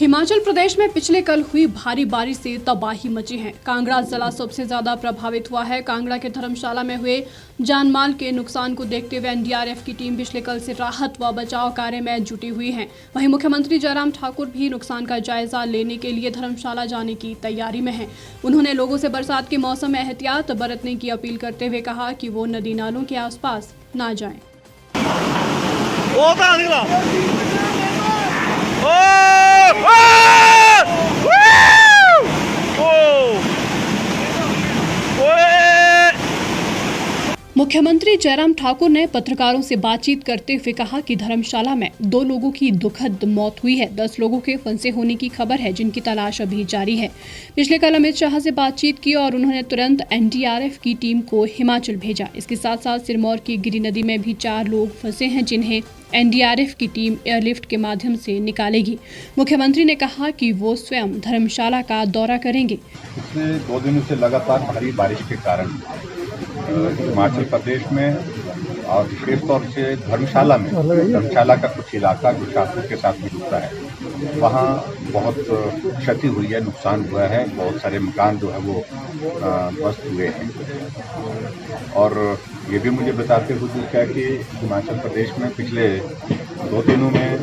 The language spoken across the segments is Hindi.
हिमाचल प्रदेश में पिछले कल हुई भारी बारिश से तबाही मची है। कांगड़ा जिला सबसे ज्यादा प्रभावित हुआ है। कांगड़ा के धर्मशाला में हुए जानमाल के नुकसान को देखते हुए एनडीआरएफ की टीम पिछले कल से राहत व बचाव कार्य में जुटी हुई है। वहीं मुख्यमंत्री जयराम ठाकुर भी नुकसान का जायजा लेने के लिए धर्मशाला जाने की तैयारी में है। उन्होंने लोगों से बरसात के मौसम में एहतियात बरतने की अपील करते हुए कहा कि वो नदी नालों के आसपास ना जाएं। मुख्यमंत्री जयराम ठाकुर ने पत्रकारों से बातचीत करते हुए कहा कि धर्मशाला में 2 लोगों की दुखद मौत हुई है। 10 लोगों के फंसे होने की खबर है, जिनकी तलाश अभी जारी है। पिछले कल अमित शाह से बातचीत की और उन्होंने तुरंत एनडीआरएफ की टीम को हिमाचल भेजा। इसके साथ साथ सिरमौर की गिरी नदी में भी 4 लोग फंसे हैं, जिन्हें एनडीआरएफ की टीम एयरलिफ्ट के माध्यम से निकालेगी। मुख्यमंत्री ने कहा कि वो स्वयं धर्मशाला का दौरा करेंगे। पिछले 2 दिनों से लगातार भारी बारिश के कारण हिमाचल प्रदेश में और विशेष तौर से धर्मशाला का कुछ इलाका जो शाहपुर के साथ में जुड़ता है, वहाँ बहुत क्षति हुई है, नुकसान हुआ है। बहुत सारे मकान जो है वो ध्वस्त हुए हैं। और ये भी मुझे बताते हुए दुख है कि हिमाचल प्रदेश में पिछले 2 दिनों में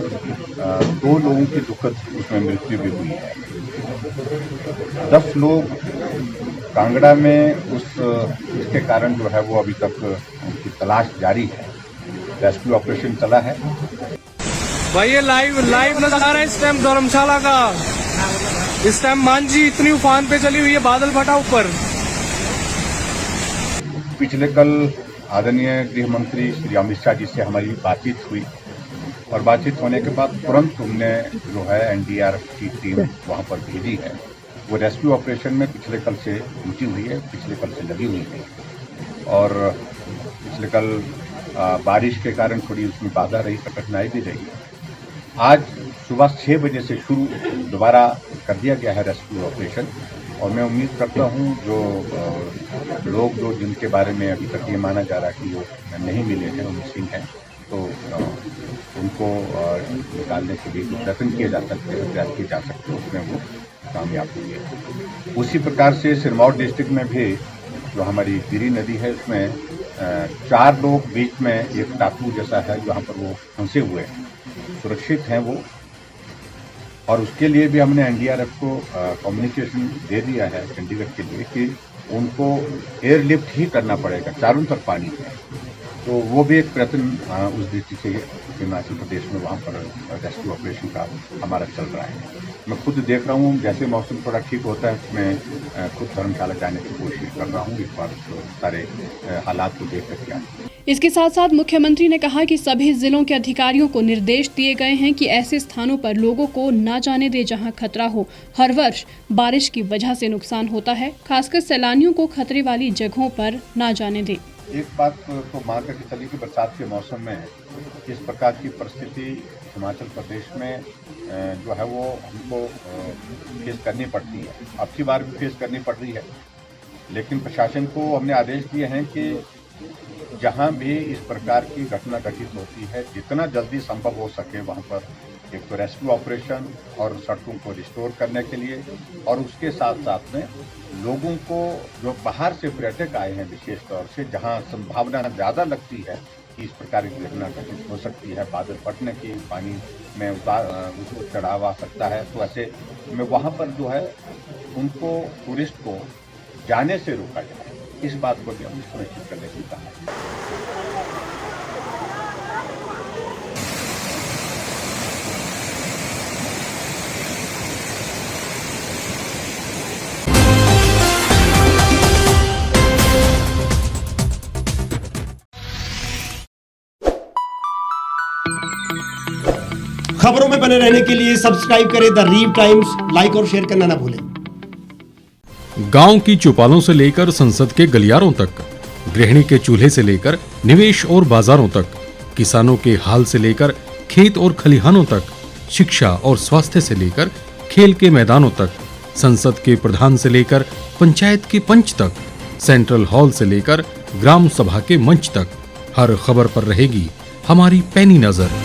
2 लोगों की दुखद उसमें मृत्यु भी हुई है। 10 लोग कांगड़ा में इसके कारण जो है वो अभी तक उनकी तलाश जारी है। रेस्क्यू ऑपरेशन चला है। भाई ये लाइव नजर आ रहा है इस टाइम धर्मशाला का। इस टाइम मांझी इतनी उफान पे चली हुई है, बादल फटा ऊपर। पिछले कल आदरणीय गृह मंत्री श्री अमित शाह जी से हमारी बातचीत हुई और बातचीत होने के बाद तुरंत हमने जो है एनडीआरएफ की टीम वहां पर भेजी है। वो रेस्क्यू ऑपरेशन में पिछले कल से जुटी हुई है, पिछले कल से लगी हुई है। और पिछले कल बारिश के कारण थोड़ी उसमें बाधा रही, कठिनाई भी रही। आज सुबह 6 बजे से शुरू दोबारा कर दिया गया है रेस्क्यू ऑपरेशन। और मैं उम्मीद करता हूँ जो लोग जिनके बारे में अभी तक ये माना जा रहा है कि वो नहीं मिले हैं, वो मिसिंग हैं, तो उनको निकालने के लिए प्रयत्न किए जा सकते हैं, प्रयास किए जा सकते हैं, उसमें वो कामयाब होंगे। उसी प्रकार से सिरमौर डिस्ट्रिक्ट में भी जो हमारी गिरी नदी है, उसमें 4 लोग बीच में एक टापू जैसा है जहाँ पर वो फंसे हुए हैं, सुरक्षित हैं वो। और उसके लिए भी हमने एनडीआरएफ को कम्युनिकेशन दे दिया है चंडीगढ़ के लिए कि उनको एयरलिफ्ट ही करना पड़ेगा, चारों तरफ पानी है। तो वो भी एक प्रयत्न उस दृष्टि से हिमाचल प्रदेश में वहाँ पर रेस्क्यू ऑपरेशन का हमारा चल रहा है। मैं खुद देख रहा हूँ, जैसे मौसम थोड़ा ठीक होता है मैं खुद धर्मशाला जाने की कोशिश कर रहा हूँ, एक बार सारे हालात को देख करके आए। इसके साथ साथ मुख्यमंत्री ने कहा कि सभी जिलों के अधिकारियों को निर्देश दिए गए हैं कि ऐसे स्थानों पर लोगों को न जाने दे जहां खतरा हो। हर वर्ष बारिश की वजह से नुकसान होता है, खासकर सैलानियों को खतरे वाली जगहों पर न जाने दे। एक बात तो मान करके चलिए कि बरसात के मौसम में इस प्रकार की परिस्थिति हिमाचल प्रदेश में जो है वो हमको फेस करनी पड़ती है। अब की बार भी फेस करनी पड़ रही है, लेकिन प्रशासन को हमने आदेश दिए हैं कि जहां भी इस प्रकार की घटना घटित होती है, जितना जल्दी संभव हो सके वहां पर एक तो रेस्क्यू ऑपरेशन और सड़कों को रिस्टोर करने के लिए, और उसके साथ साथ में लोगों को जो बाहर से पर्यटक आए हैं, विशेष तौर से जहां संभावना ज़्यादा लगती है कि इस प्रकार की घटना घटित हो सकती है, बादल फटने की, पानी में उसको चढ़ाव आ सकता है, तो ऐसे में वहाँ पर जो है उनको टूरिस्ट को जाने से रोका जाए। इस बात को भी हम सुनिश्चित करने की कहा है। खबरों में बने रहने के लिए सब्सक्राइब करें द रीव टाइम्स, लाइक और शेयर करना ना भूलें। गांव की चौपालों से लेकर संसद के गलियारों तक, गृहिणी के चूल्हे से लेकर निवेश और बाजारों तक, किसानों के हाल से लेकर खेत और खलिहानों तक, शिक्षा और स्वास्थ्य से लेकर खेल के मैदानों तक, संसद के प्रधान से लेकर पंचायत के पंच तक, सेंट्रल हॉल से लेकर ग्राम सभा के मंच तक, हर खबर पर रहेगी हमारी पैनी नजर।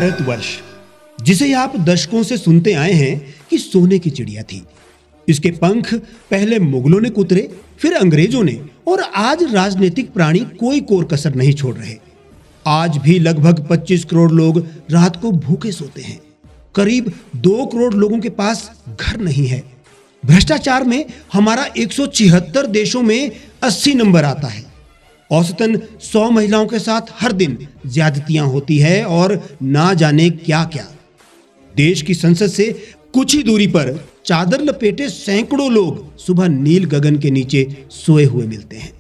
भारतवर्ष, जिसे आप दशकों से सुनते आए हैं कि सोने की चिड़िया थी। इसके पंख पहले मुगलों ने कुतरे, फिर अंग्रेजों ने, और आज राजनीतिक प्राणी कोई कोर कसर नहीं छोड़ रहे। आज भी लगभग 25 करोड़ लोग रात को भूखे सोते हैं। करीब 2 करोड़ लोगों के पास घर नहीं है। भ्रष्टाचार में हमारा 176 देशों में 80 नंबर आता है। औसतन 100 महिलाओं के साथ हर दिन ज्यादतियां होती है और ना जाने क्या क्या। देश की संसद से कुछ ही दूरी पर चादर लपेटे सैकड़ों लोग सुबह नील गगन के नीचे सोए हुए मिलते हैं।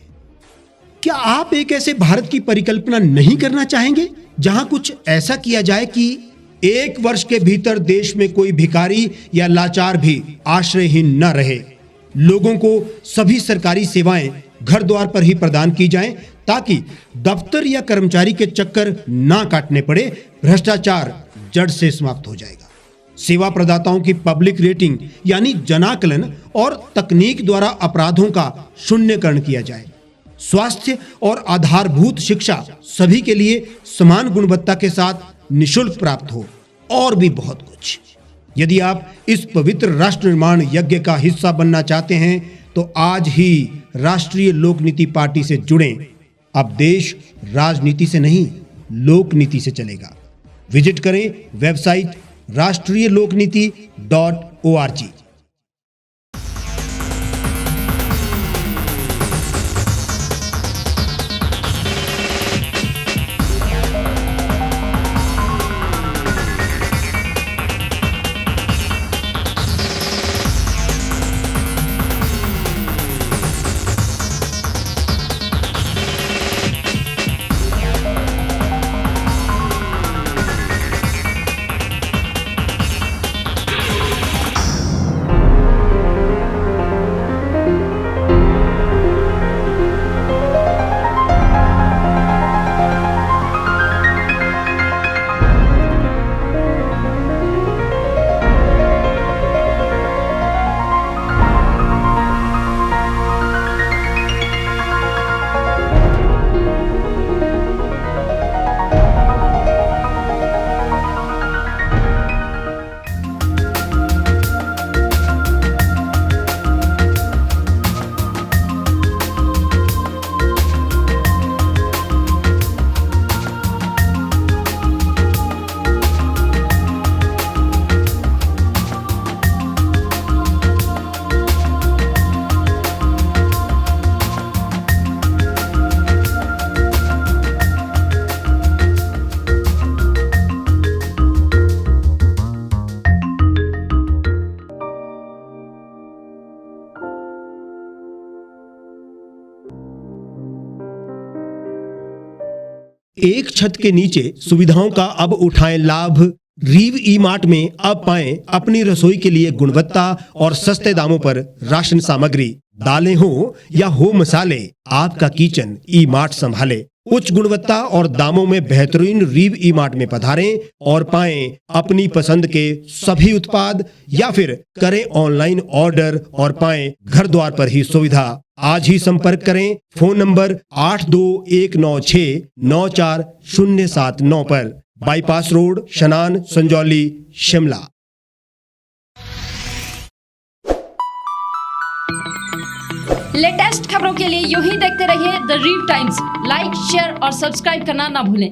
क्या आप एक ऐसे भारत की परिकल्पना नहीं करना चाहेंगे जहां कुछ ऐसा किया जाए कि 1 वर्ष के भीतर देश में कोई भिखारी या लाचार भी आश्रयहीन न रहे? लोगों को सभी सरकारी सेवाएं घर द्वार पर ही प्रदान की जाएं ताकि दफ्तर या कर्मचारी के चक्कर ना काटने पड़े। भ्रष्टाचार जड़ से समाप्त हो जाएगा। सेवा प्रदाताओं की पब्लिक रेटिंग यानी जनाकलन और तकनीक द्वारा अपराधों का शून्यकरण किया जाए। स्वास्थ्य और आधारभूत शिक्षा सभी के लिए समान गुणवत्ता के साथ निशुल्क प्राप्त हो, और भी बहुत कुछ। यदि आप इस पवित्र राष्ट्र निर्माण यज्ञ का हिस्सा बनना चाहते हैं तो आज ही राष्ट्रीय लोक नीति पार्टी से जुड़ें। अब देश राजनीति से नहीं, लोक नीति से चलेगा। विजिट करें वेबसाइट rashtriyalokniti.org। एक छत के नीचे सुविधाओं का अब उठाएं लाभ। रीव ई मार्ट में अब पाएं अपनी रसोई के लिए गुणवत्ता और सस्ते दामों पर राशन सामग्री। दालें हो या हो मसाले, आपका किचन ई मार्ट संभाले। उच्च गुणवत्ता और दामों में बेहतरीन रीव ई मार्ट में पधारें और पाएं अपनी पसंद के सभी उत्पाद, या फिर करें ऑनलाइन ऑर्डर और पाएं घर द्वार पर ही सुविधा। आज ही संपर्क करें फोन नंबर 8219694079 पर, बाईपास रोड, शनान, संजौली, शिमला। लेटेस्ट खबरों के लिए यूं ही देखते रहिए द रीव टाइम्स। लाइक, शेयर और सब्सक्राइब करना ना भूलें।